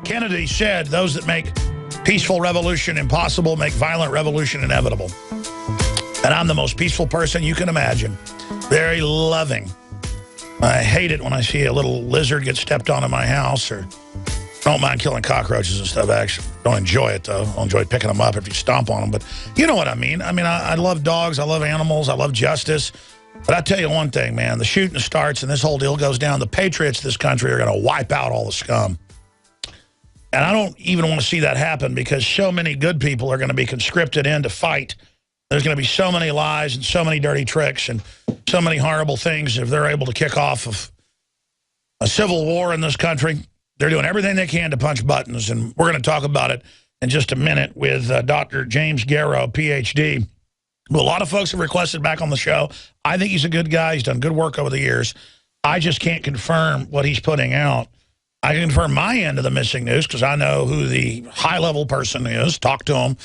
Kennedy said those that make peaceful revolution impossible make violent revolution inevitable. And I'm the most peaceful person you can imagine. Very loving. I hate it when I see a little lizard get stepped on in my house, or don't mind killing cockroaches and stuff, actually. Don't enjoy it, though. I'll enjoy picking them up if you stomp on them. But you know what I mean. I love dogs. I love animals. I love justice. But I tell you one thing, man. The shooting starts and this whole deal goes down. The patriots of this country are going to wipe out all the scum. And I don't even want to see that happen because so many good people are going to be conscripted in to fight. There's going to be so many lies and so many dirty tricks and so many horrible things if they're able to kick off of a civil war in this country. They're doing everything they can to punch buttons, and we're going to talk about it in just a minute with Dr. James Garrow, Ph.D., who a lot of folks have requested back on the show. I think he's a good guy. He's done good work over the years. I just can't confirm what he's putting out. I can confirm my end of the missing news because I know who the high-level person is, talk to him,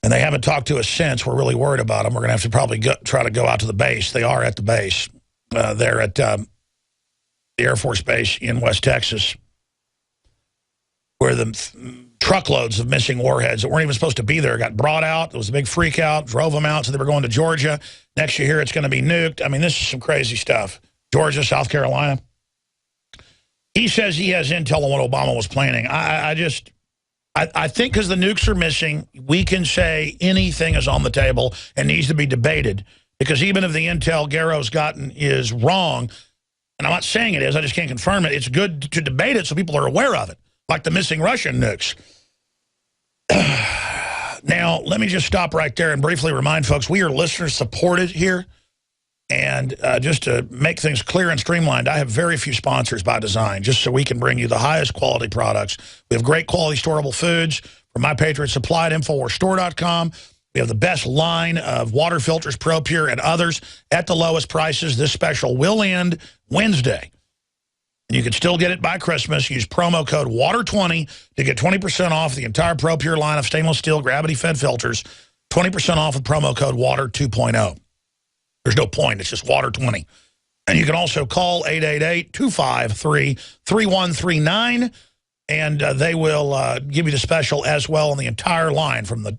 and they haven't talked to us since. We're really worried about them. We're going to have to probably try to go out to the base. They are at the base. They're at the Air Force Base in West Texas, where the truckloads of missing warheads that weren't even supposed to be there got brought out. There was a big freak out, drove them out, so they were going to Georgia. Next you hear it's going to be nuked. I mean, this is some crazy stuff. Georgia, South Carolina. He says he has intel on what Obama was planning. I think because the nukes are missing, we can say anything is on the table and needs to be debated. Because even if the intel Garrow's gotten is wrong, and I'm not saying it is, I just can't confirm it, it's good to debate it so people are aware of it, like the missing Russian nukes. Now, let me just stop right there and briefly remind folks, we are listener-supported here. And just to make things clear and streamlined, I have very few sponsors by design, just so we can bring you the highest quality products. We have great quality storable foods from My Patriot Supply at InfoWarsStore.com. We have the best line of water filters, ProPure, and others at the lowest prices. This special will end Wednesday. And you can still get it by Christmas. Use promo code WATER20 to get 20% off the entire ProPure line of stainless steel gravity-fed filters. 20% off with promo code WATER 2.0. There's no point. It's just WATER20. And you can also call 888-253-3139, and they will give you the special as well on the entire line, from the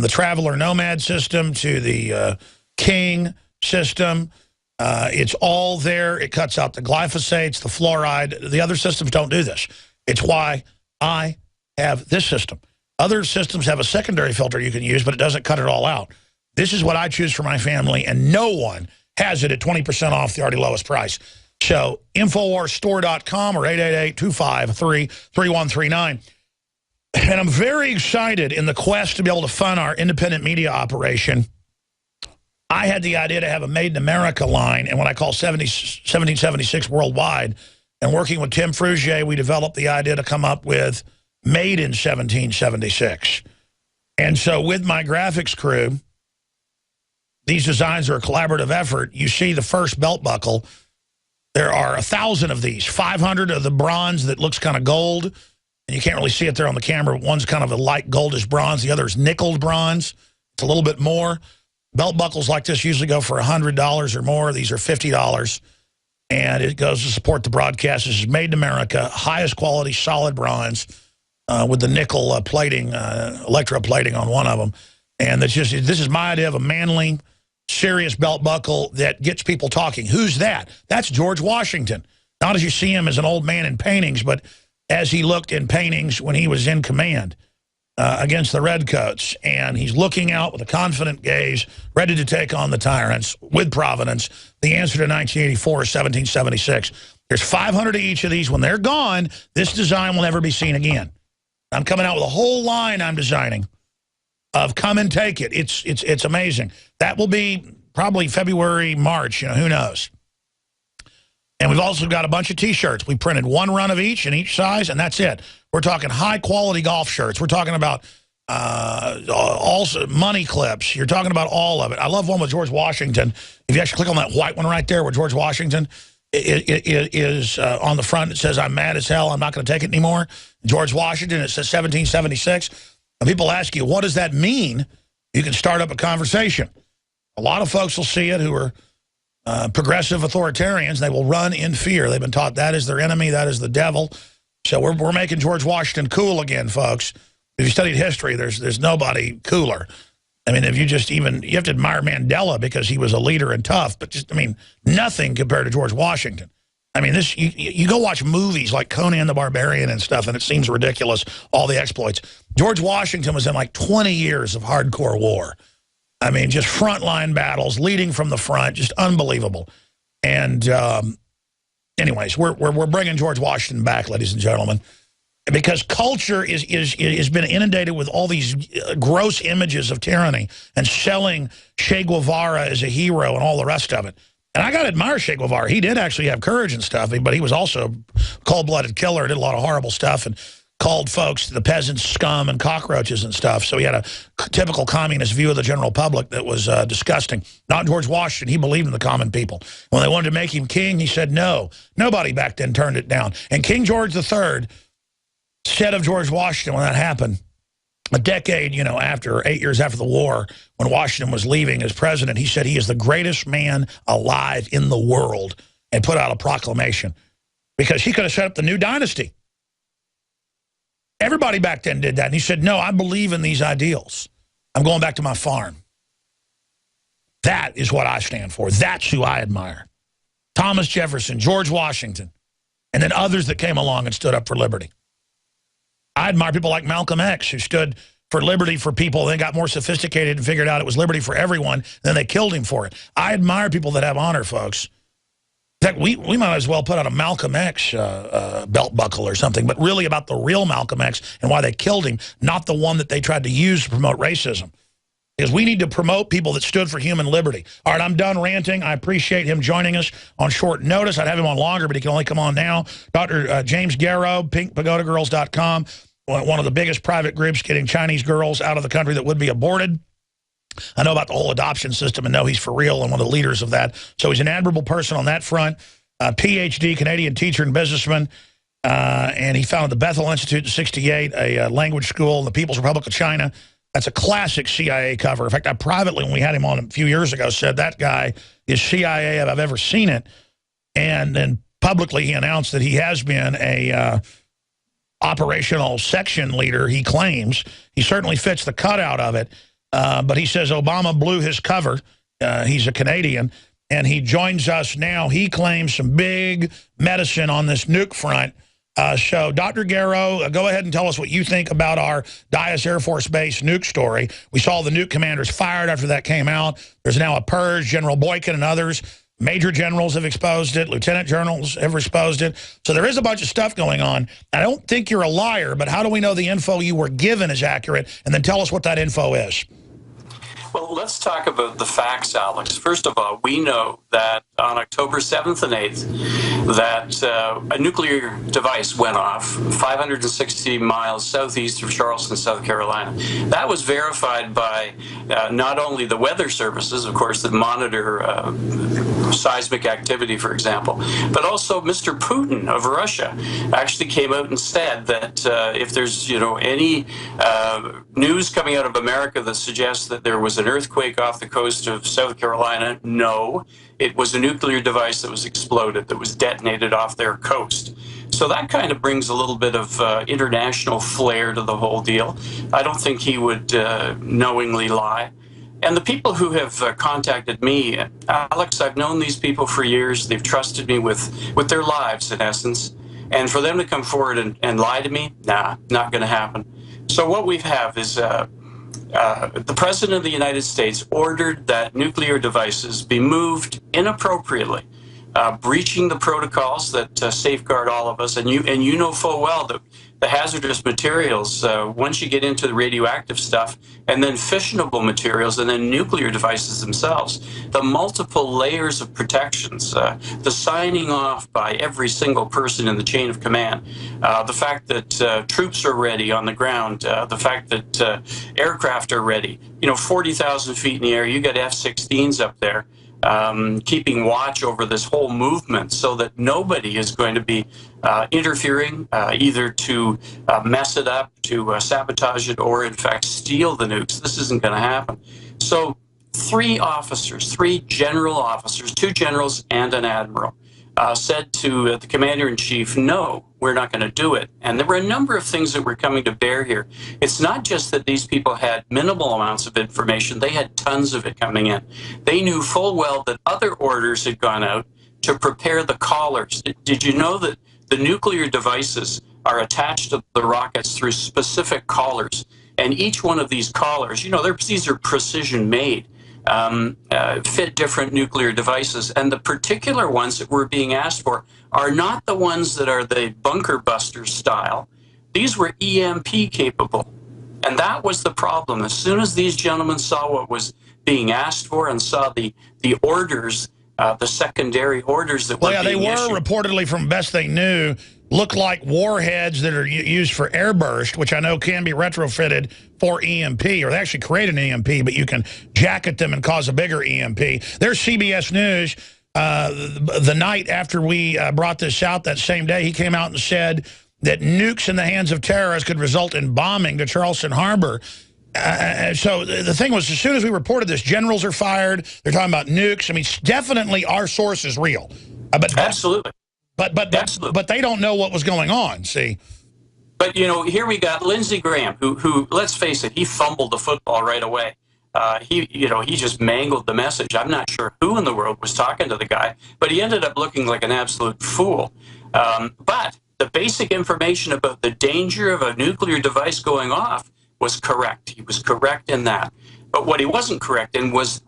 Traveler Nomad system to the King system. It's all there. It cuts out the glyphosates, the fluoride. The other systems don't do this. It's why I have this system. Other systems have a secondary filter you can use, but it doesn't cut it all out. This is what I choose for my family, and no one has it at 20% off the already lowest price. So, InfoWarsStore.com or 888-253-3139. And I'm very excited in the quest to be able to fund our independent media operation. I had the idea to have a Made in America line, and what I call 1776 Worldwide. And working with Tim Frugier, we developed the idea to come up with Made in 1776. And so with my graphics crew, these designs are a collaborative effort. You see the first belt buckle. There are 1,000 of these, 500 of the bronze that looks kind of gold, and you can't really see it there on the camera. One's kind of a light goldish bronze. The other is nickeled bronze. It's a little bit more. Belt buckles like this usually go for $100 or more. These are $50, and it goes to support the broadcast. This is Made in America, highest quality, solid bronze with the nickel plating, electroplating on one of them. And this is my idea of a manly, serious belt buckle that gets people talking. Who's that? That's George Washington. Not as you see him as an old man in paintings, but as he looked in paintings when he was in command against the Redcoats. And he's looking out with a confident gaze, ready to take on the tyrants with Providence. The answer to 1984 is 1776. There's 500 of each of these. When they're gone, this design will never be seen again. I'm coming out with a whole line I'm designing of come and take it. It's amazing. That will be probably February, March, who knows. And we've also got a bunch of T-shirts. We printed one run of each in each size, and that's it. We're talking high-quality golf shirts. We're talking about also money clips. You're talking about all of it. I love one with George Washington. If you actually click on that white one right there where George Washington is on the front, it says, "I'm mad as hell. I'm not going to take it anymore." George Washington, it says 1776. And people ask you, what does that mean? You can start up a conversation. A lot of folks will see it who are progressive authoritarians. They will run in fear. They've been taught that is their enemy, that is the devil. So we're making George Washington cool again, folks. If you studied history, there's nobody cooler. I mean, if you just even, you have to admire Mandela because he was a leader and tough, but just, I mean, nothing compared to George Washington. I mean, this you go watch movies like Conan the Barbarian and stuff, and it seems ridiculous, all the exploits. George Washington was in like 20 years of hardcore war. I mean, just frontline battles, leading from the front, just unbelievable. And anyways, we're bringing George Washington back, ladies and gentlemen, because culture has been inundated with all these gross images of tyranny and selling Che Guevara as a hero and all the rest of it. And I got to admire Che Guevara. He did actually have courage and stuff, but he was also a cold-blooded killer, did a lot of horrible stuff, and called folks the peasants scum and cockroaches and stuff. So he had a typical communist view of the general public that was disgusting. Not George Washington. He believed in the common people. When they wanted to make him king, he said no. Nobody back then turned it down. And King George III said of George Washington when that happened, a decade, after, 8 years after the war, when Washington was leaving as president, he said he is the greatest man alive in the world, and put out a proclamation because he could have set up the new dynasty. Everybody back then did that. And he said, no, I believe in these ideals. I'm going back to my farm. That is what I stand for. That's who I admire. Thomas Jefferson, George Washington, and then others that came along and stood up for liberty. I admire people like Malcolm X, who stood for liberty for people, then got more sophisticated and figured out it was liberty for everyone, and then they killed him for it. I admire people that have honor, folks. In fact, we might as well put out a Malcolm X belt buckle or something, but really about the real Malcolm X and why they killed him, not the one that they tried to use to promote racism. Because we need to promote people that stood for human liberty. All right, I'm done ranting. I appreciate him joining us on short notice. I'd have him on longer, but he can only come on now. Dr. James Garrow, pinkpagodagirls.com, one of the biggest private groups getting Chinese girls out of the country that would be aborted. I know about the whole adoption system and know he's for real and one of the leaders of that. So he's an admirable person on that front. PhD, Canadian teacher and businessman. And he founded the Bethel Institute in '68, a language school in the People's Republic of China. That's a classic CIA cover. In fact, I privately, when we had him on a few years ago, said that guy is CIA if I've ever seen it. And then publicly he announced that he has been a operational section leader, he claims. He certainly fits the cutout of it. But he says Obama blew his cover. He's a Canadian, and he joins us now. He claims some big medicine on this nuke front. So, Dr. Garrow, go ahead and tell us what you think about our Dyess Air Force Base nuke story. We saw the nuke commanders fired after that came out. There's now a purge. General Boykin and others, major generals have exposed it. Lieutenant generals have exposed it. So there is a bunch of stuff going on. I don't think you're a liar, but how do we know the info you were given is accurate? And then tell us what that info is. Well, let's talk about the facts, Alex. First of all, we know that on October 7th and 8th, that a nuclear device went off 560 miles southeast of Charleston, South Carolina. That was verified by not only the weather services, of course, that monitor seismic activity, for example, but also Mr. Putin of Russia actually came out and said that if there's, any news coming out of America that suggests that there was an earthquake off the coast of South Carolina, no, it was a nuclear device that was exploded, that was detonated off their coast. So that kind of brings a little bit of international flair to the whole deal. I don't think he would knowingly lie. And the people who have contacted me, Alex, I've known these people for years. They've trusted me with their lives, in essence. And for them to come forward and lie to me, nah, not going to happen. So what we have is the President of the United States ordered that nuclear devices be moved inappropriately, breaching the protocols that safeguard all of us. And you know full well that the hazardous materials, once you get into the radioactive stuff, and then fissionable materials, and then nuclear devices themselves, the multiple layers of protections, the signing off by every single person in the chain of command, the fact that troops are ready on the ground, the fact that aircraft are ready, 40,000 feet in the air, you got F-16s up there, keeping watch over this whole movement so that nobody is going to be interfering either to mess it up, to sabotage it, or in fact steal the nukes. This isn't going to happen. So three general officers, 2 generals and an admiral, said to the commander-in-chief, no, we're not going to do it. And there were a number of things that were coming to bear here. It's not just that these people had minimal amounts of information, they had tons of it coming in. They knew full well that other orders had gone out to prepare the collars. Did you know that the nuclear devices are attached to the rockets through specific collars? And each one of these collars, you know, these are precision made. Fit different nuclear devices. And the particular ones that were being asked for are not the ones that are the bunker buster style. These were EMP capable. And that was the problem. As soon as these gentlemen saw what was being asked for and saw the orders, the secondary orders that were being issued. Well, they were reportedly, from best they knew, look like warheads that are used for airburst, which I know can be retrofitted for EMP, or they actually create an EMP, but you can jacket them and cause a bigger EMP. There's CBS News. The night after we brought this out that same day, he came out and said that nukes in the hands of terrorists could result in bombing to Charleston Harbor. So the thing was, as soon as we reported this, generals are fired. They're talking about nukes. I mean, definitely our source is real. Absolutely. But they don't know what was going on, see. But, you know, here we got Lindsey Graham, who let's face it, he fumbled the football right away. He just mangled the message. I'm not sure who in the world was talking to the guy, but he ended up looking like an absolute fool. But the basic information about the danger of a nuclear device going off was correct. He was correct in that. But what he wasn't correct in was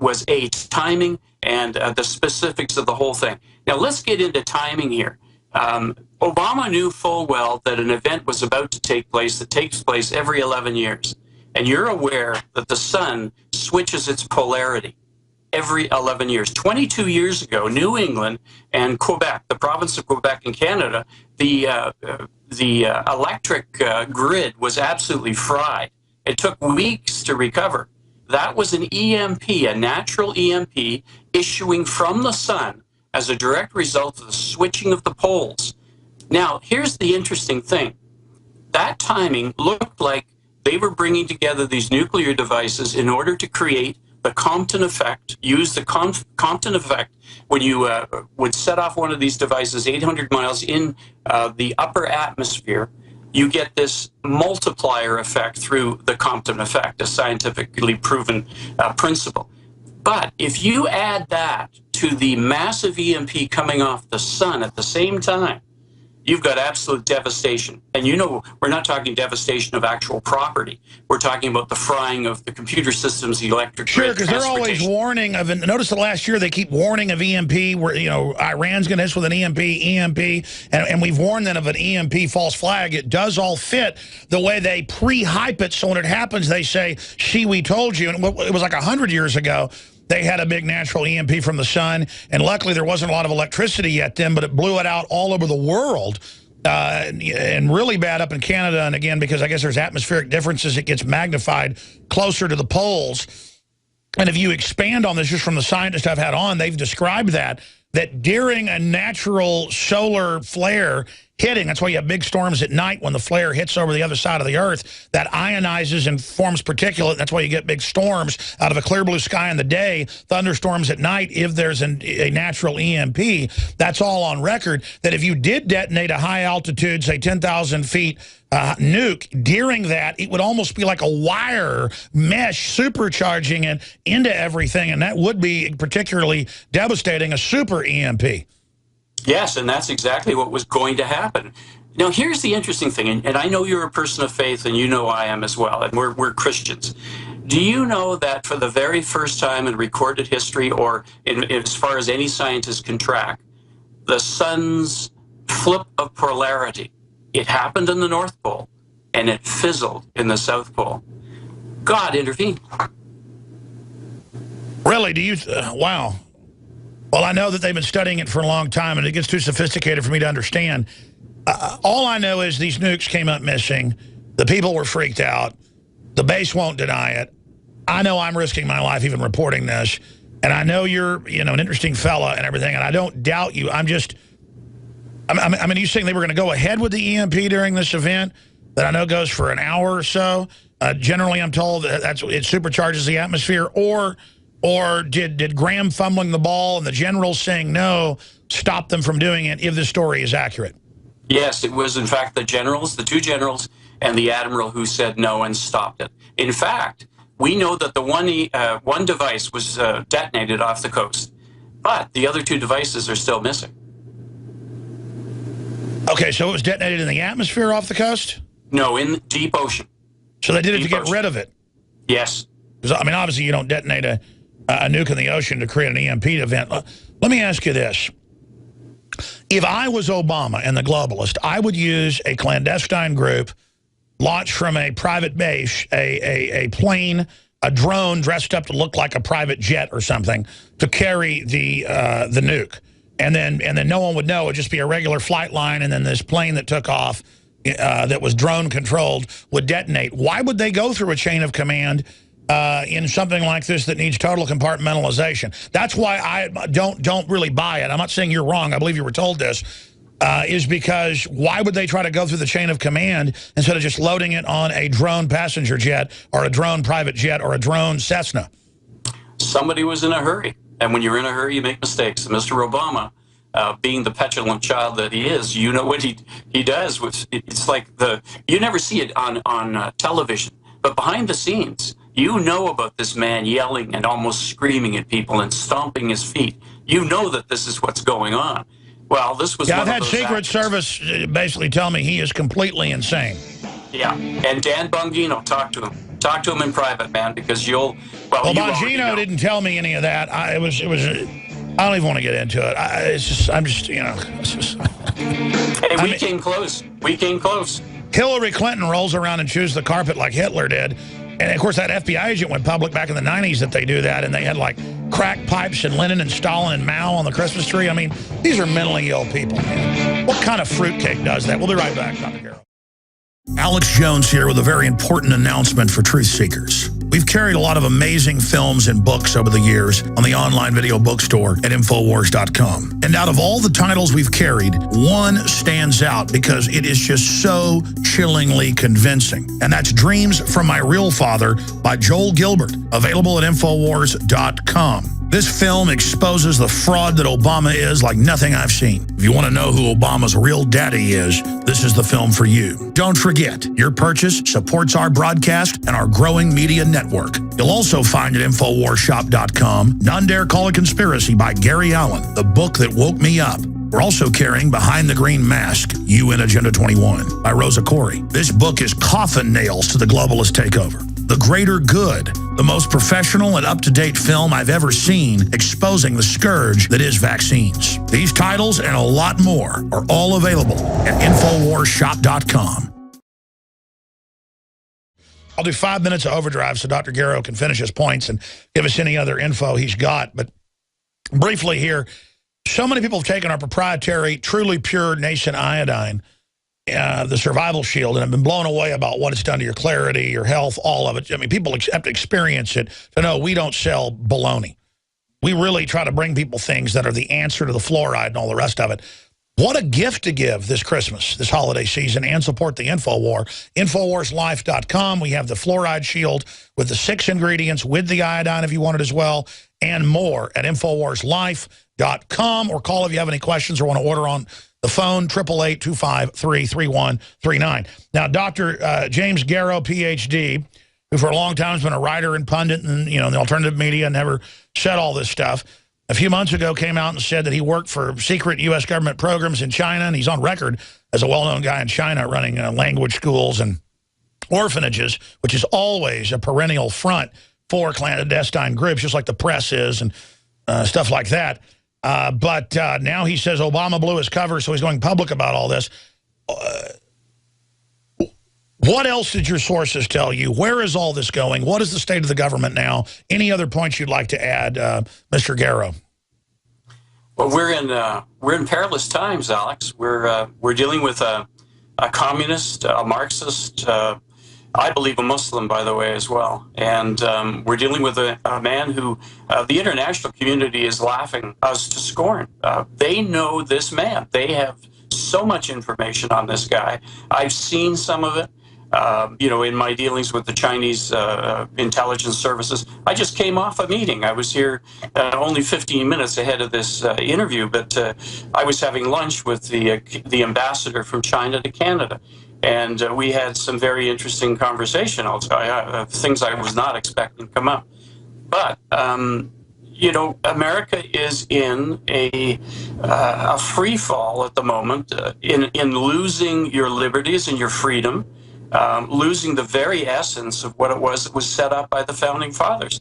timing and the specifics of the whole thing. Now, let's get into timing here. Obama knew full well that an event was about to take place that takes place every 11 years. And you're aware that the sun switches its polarity every 11 years. 22 years ago, New England and Quebec, the province of Quebec in Canada, the electric grid was absolutely fried. It took weeks to recover. That was an EMP, a natural EMP, issuing from the sun as a direct result of the switching of the poles. Now, here's the interesting thing. That timing looked like they were bringing together these nuclear devices in order to create the Compton effect, use the Compton effect when you would set off one of these devices 800 miles in the upper atmosphere. You get this multiplier effect through the Compton effect, a scientifically proven principle. But if you add that to the massive EMP coming off the sun at the same time, you've got absolute devastation. And you know, we're not talking devastation of actual property. We're talking about the frying of the computer systems, the electric grid. Sure, because they're always warning of, notice the last year they keep warning of EMP, where, you know, Iran's going to hit with an EMP, and we've warned them of an EMP false flag. It does all fit the way they pre-hype it, so when it happens, they say, we told you. And it was like 100 years ago. They had a big natural EMP from the sun, and luckily there wasn't a lot of electricity yet then, but it blew it out all over the world, and really bad up in Canada. And again, because I guess there's atmospheric differences, it gets magnified closer to the poles. And if you expand on this, just from the scientists I've had on, they've described that during a natural solar flare hitting, that's why you have big storms at night when the flare hits over the other side of the Earth, that ionizes and forms particulate. That's why you get big storms out of a clear blue sky in the day, thunderstorms at night if there's a natural EMP. That's all on record, that if you did detonate a high altitude, say 10,000 feet, nuke, during that, it would almost be like a wire mesh supercharging it into everything, and that would be particularly devastating, a super EMP. Yes, and that's exactly what was going to happen. Now, here's the interesting thing, and I know you're a person of faith, and you know I am as well, and we're Christians. Do you know that for the very first time in recorded history, or as far as any scientist can track, the sun's flip of polarity, it happened in the North Pole, and it fizzled in the South Pole? God intervened. Really? Do you? Wow. Well, I know that they've been studying it for a long time, and it gets too sophisticated for me to understand. All I know is these nukes came up missing. The people were freaked out. The base won't deny it. I know I'm risking my life even reporting this, and I know you're, you know, an interesting fella and everything, and I don't doubt you. I mean, you saying they were going to go ahead with the EMP during this event that I know goes for an hour or so? Generally, I'm told that it supercharges the atmosphere, or Or did Graham fumbling the ball and the generals saying no stop them from doing it, if the story is accurate? Yes, it was in fact the generals, the two generals, and the admiral who said no and stopped it. In fact, we know that the one device was detonated off the coast, but the other two devices are still missing. Okay, so it was detonated in the atmosphere off the coast? No, in the deep ocean. So they did it Deep to get ocean. rid of it? Yes. I mean, obviously you don't detonate a nuke in the ocean to create an EMP event. Let me ask you this. If I was Obama and the globalist, I would use a clandestine group launched from a private base, a plane, a drone dressed up to look like a private jet or something to carry the nuke. And then no one would know. It would just be a regular flight line, and then this plane that took off that was drone controlled would detonate. Why would they go through a chain of command in something like this that needs total compartmentalization? That's why I don't really buy it. I'm not saying you're wrong. I believe you were told this. Is because why would they try to go through the chain of command instead of just loading it on a drone passenger jet or a drone private jet or a drone Cessna? Somebody was in a hurry. And when you're in a hurry, you make mistakes. And Mr. Obama, being the petulant child that he is, you know what he does. It's like you never see it on television, but behind the scenes, you know about this man yelling and almost screaming at people and stomping his feet. You know that this is what's going on. Well, this was Yeah, one I've had of those Secret actions. Service basically tell me he is completely insane. Yeah, and Dan Bongino, talk to him. Talk to him in private, man, because Well, you already Bongino know. didn't tell me any of that. I don't even want to get into it. I'm just, you know. Hey, we came close. We came close. Hillary Clinton rolls around and chews the carpet like Hitler did. And, of course, that FBI agent went public back in the 90s that they do that, and they had, like, crack pipes and Lenin and Stalin and Mao on the Christmas tree. I mean, these are mentally ill people, man. What kind of fruitcake does that? We'll be right back, Dr. Garrow. Alex Jones here with a very important announcement for truth seekers. We've carried a lot of amazing films and books over the years on the online video bookstore at Infowars.com. And out of all the titles we've carried, one stands out because it is just so chillingly convincing. And that's Dreams from My Real Father by Joel Gilbert, available at Infowars.com. This film exposes the fraud that Obama is like nothing I've seen. If you want to know who Obama's real daddy is, this is the film for you. Don't forget, your purchase supports our broadcast and our growing media network. You'll also find at InfoWarsShop.com, None Dare Call It Conspiracy by Gary Allen, the book that woke me up. We're also carrying Behind the Green Mask, UN Agenda 21 by Rosa Corey. This book is coffin nails to the globalist takeover. The Greater Good, the most professional and up-to-date film I've ever seen exposing the scourge that is vaccines. These titles and a lot more are all available at InfoWarsShop.com. I'll do 5 minutes of overdrive so Dr. Garrow can finish his points and give us any other info he's got. But briefly here, so many people have taken our proprietary, truly pure nascent iodine, the survival shield, and have been blown away about what it's done to your clarity, your health, all of it. I mean, people have to experience it to know we don't sell baloney. We really try to bring people things that are the answer to the fluoride and all the rest of it. What a gift to give this Christmas, this holiday season, and support the InfoWar. InfoWarsLife.com. We have the fluoride shield with the 6 ingredients, with the iodine if you want it as well, and more at InfoWarsLife.com. Or call if you have any questions or want to order on the phone, 888-253-3139. Now, Dr. James Garrow, Ph.D., who for a long time has been a writer and pundit and, you know, in the alternative media, never said all this stuff, a few months ago came out and said that he worked for secret U.S. government programs in China, and he's on record as a well-known guy in China running language schools and orphanages, which is always a perennial front for clandestine groups, just like the press is and stuff like that. But now he says Obama blew his cover, so he's going public about all this. What else did your sources tell you? Where is all this going? What is the state of the government now? Any other points you'd like to add, Mr. Garrow? Well, we're in perilous times, Alex. We're dealing with a communist, a Marxist, I believe a Muslim, by the way, as well. And we're dealing with a man who the international community is laughing us to scorn. They know this man. They have so much information on this guy. I've seen some of it. in my dealings with the Chinese intelligence services. I just came off a meeting. I was here only 15 minutes ahead of this interview, but I was having lunch with the ambassador from China to Canada. And we had some very interesting conversation. I'll tell you, things I was not expecting to come up. But America is in a free fall at the moment in losing your liberties and your freedom, losing the very essence of what it was that was set up by the founding fathers.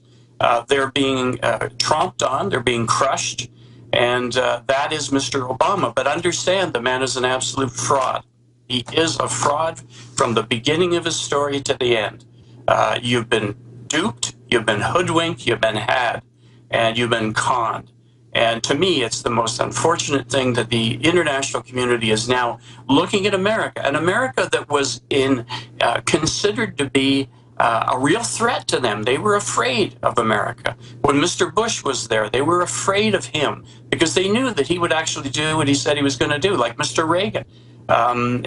They're being tromped on, they're being crushed, and that is Mr. Obama. But understand, the man is an absolute fraud. He is a fraud from the beginning of his story to the end. You've been duped, you've been hoodwinked, you've been had, and you've been conned. And to me, it's the most unfortunate thing that the international community is now looking at America, an America that was considered to be a real threat to them. They were afraid of America. When Mr. Bush was there, they were afraid of him because they knew that he would actually do what he said he was going to do, like Mr. Reagan. When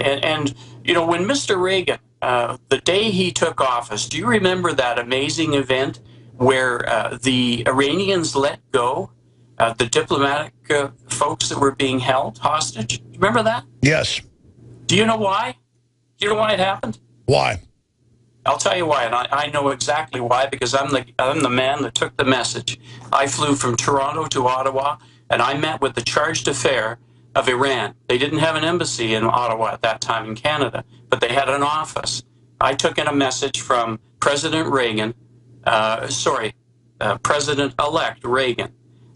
Mr. Reagan, the day he took office, do you remember that amazing event where the Iranians let go the diplomatic folks that were being held hostage? Remember that? Yes. Do you know why? Do you know why it happened? Why? I'll tell you why, and I know exactly why, because I'm the man that took the message. I flew from Toronto to Ottawa, and I met with the charge d'affaires of Iran. They didn't have an embassy in Ottawa at that time in Canada, but they had an office. I took in a message from President Reagan, President-elect Reagan,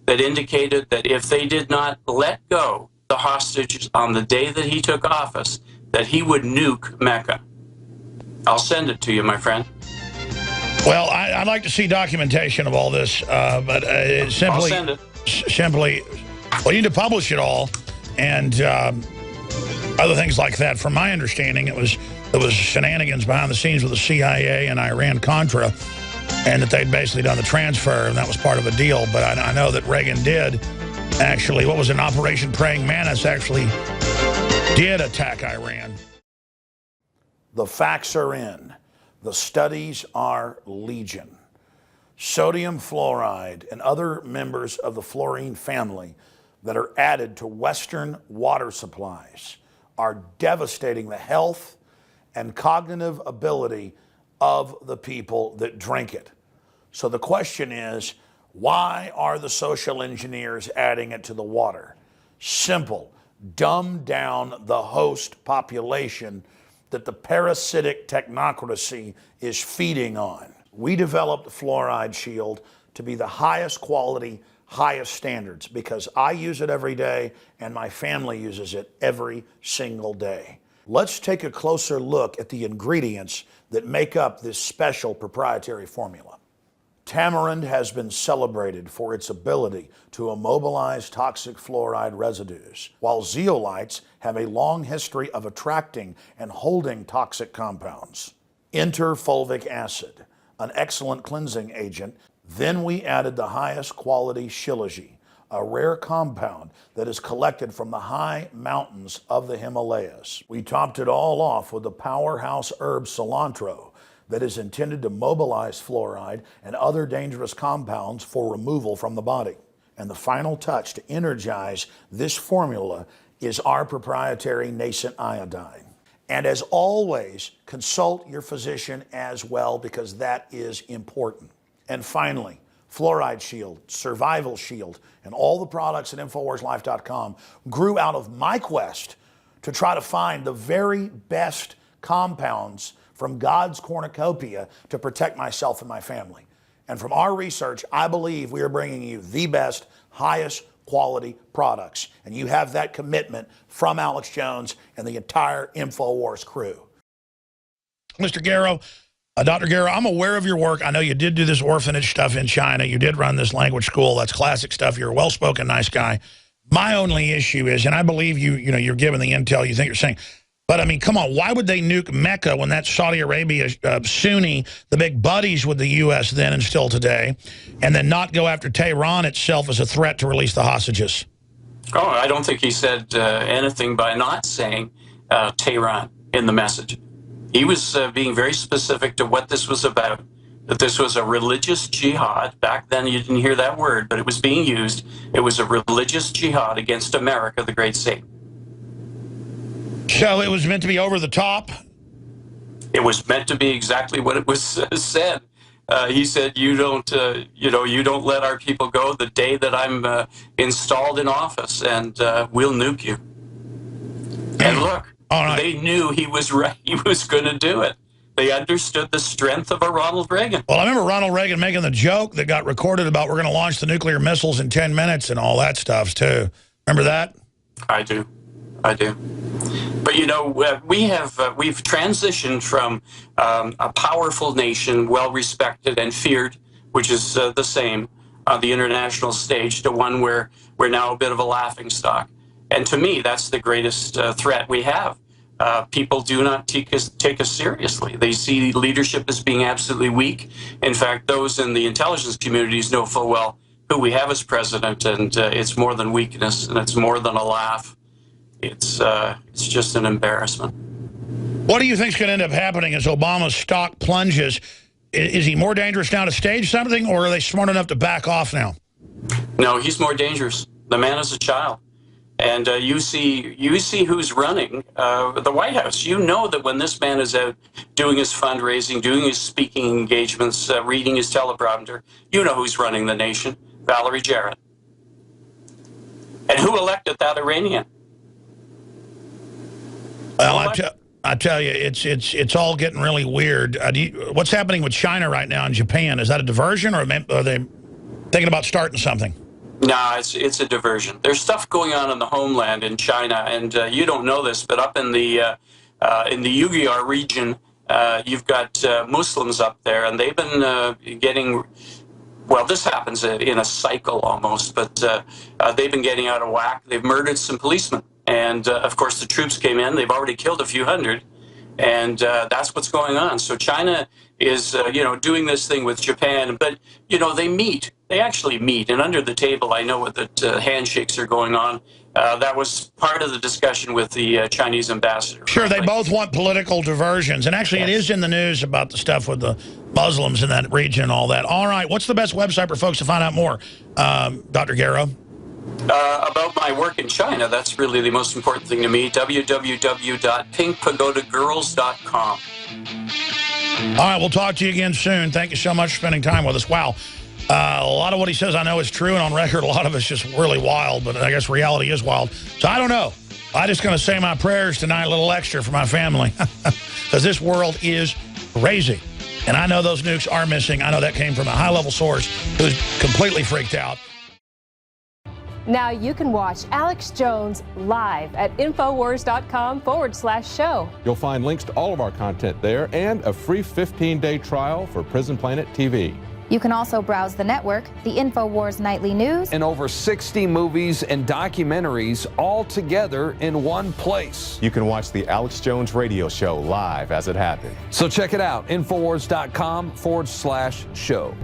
that indicated that if they did not let go the hostages on the day that he took office, that he would nuke Mecca. I'll send it to you, my friend. Well, I'd like to see documentation of all this, but simply, I'll send it. Simply, well, you need to publish it all, and other things like that. From my understanding, there was shenanigans behind the scenes with the CIA and Iran-Contra, and that they'd basically done the transfer, and that was part of a deal. But I know that Reagan did actually, what was it, Operation Praying Mantis, actually did attack Iran. The facts are in. The studies are legion. Sodium fluoride and other members of the fluorine family that are added to Western water supplies are devastating the health and cognitive ability of the people that drink it. So the question is, why are the social engineers adding it to the water? Simple. Dumb down the host population that the parasitic technocracy is feeding on. We developed Fluoride Shield to be the highest quality, highest standards, because I use it every day and my family uses it every single day. Let's take a closer look at the ingredients that make up this special proprietary formula. Tamarind has been celebrated for its ability to immobilize toxic fluoride residues, while zeolites have a long history of attracting and holding toxic compounds. Enter fulvic acid, an excellent cleansing agent. Then we added the highest quality shilajit, a rare compound that is collected from the high mountains of the Himalayas. We topped it all off with the powerhouse herb cilantro that is intended to mobilize fluoride and other dangerous compounds for removal from the body. And the final touch to energize this formula is our proprietary nascent iodine. And as always, consult your physician as well, because that is important. And finally, Fluoride Shield, Survival Shield, and all the products at InfoWarsLife.com grew out of my quest to try to find the very best compounds from God's cornucopia to protect myself and my family. And from our research, I believe we are bringing you the best, highest quality products. And you have that commitment from Alex Jones and the entire InfoWars crew. Mr. Garrow, Dr. Garrow, I'm aware of your work. I know you did do this orphanage stuff in China. You did run this language school. That's classic stuff. You're a well-spoken, nice guy. My only issue is, and I believe you're given the intel you think you're saying, but I mean, come on, why would they nuke Mecca when that's Saudi Arabia, Sunni, the big buddies with the U.S. then and still today, and then not go after Tehran itself as a threat to release the hostages? Oh, I don't think he said anything by not saying Tehran in the message. He was being very specific to what this was about, that this was a religious jihad. Back then, you didn't hear that word, but it was being used. It was a religious jihad against America, the great state. So it was meant to be over the top? It was meant to be exactly what it was said. He said, "You don't, you don't let our people go the day that I'm installed in office, and we'll nuke you." And look, they knew he was right. He was going to do it. They understood the strength of a Ronald Reagan. Well, I remember Ronald Reagan making the joke that got recorded about we're going to launch the nuclear missiles in 10 minutes and all that stuff, too. Remember that? I do. But, we've transitioned from a powerful nation, well-respected and feared, which is the same on the international stage, to one where we're now a bit of a laughingstock. And to me, that's the greatest threat we have. People do not take us seriously. They see leadership as being absolutely weak. In fact, those in the intelligence communities know full well who we have as president, and it's more than weakness, and it's more than a laugh. It's just an embarrassment. What do you think is going to end up happening as Obama's stock plunges? Is he more dangerous now to stage something, or are they smart enough to back off now? No, he's more dangerous. The man is a child. And you see who's running the White House. You know that when this man is out doing his fundraising, doing his speaking engagements, reading his teleprompter, you know who's running the nation: Valerie Jarrett. And who elected that Iranian? Well, I tell you, it's all getting really weird. What's happening with China right now and Japan? Is that a diversion, or are they thinking about starting something? No, it's a diversion. There's stuff going on in the homeland in China, and you don't know this, but up in the Uyghur region, you've got Muslims up there, and they've been getting. Well, this happens in a cycle almost, but they've been getting out of whack. They've murdered some policemen, and of course the troops came in. They've already killed a few hundred, and that's what's going on. So China is doing this thing with Japan, but they meet. They actually meet, and under the table, I know that handshakes are going on. That was part of the discussion with the Chinese ambassador. Sure, they both want political diversions. And actually, It is in the news about the stuff with the Muslims in that region and all that. All right, what's the best website for folks to find out more, Dr. Garrow? About my work in China, that's really the most important thing to me, www.pinkpagodagirls.com. All right, we'll talk to you again soon. Thank you so much for spending time with us. Wow. A lot of what he says I know is true, and on record, a lot of it's just really wild, but I guess reality is wild. So I don't know. I'm just going to say my prayers tonight, a little extra for my family, because this world is crazy. And I know those nukes are missing. I know that came from a high-level source who's completely freaked out. Now you can watch Alex Jones live at Infowars.com/show. You'll find links to all of our content there and a free 15-day trial for Prison Planet TV. You can also browse the network, the InfoWars Nightly News, and over 60 movies and documentaries all together in one place. You can watch the Alex Jones radio show live as it happened. So check it out, Infowars.com/show.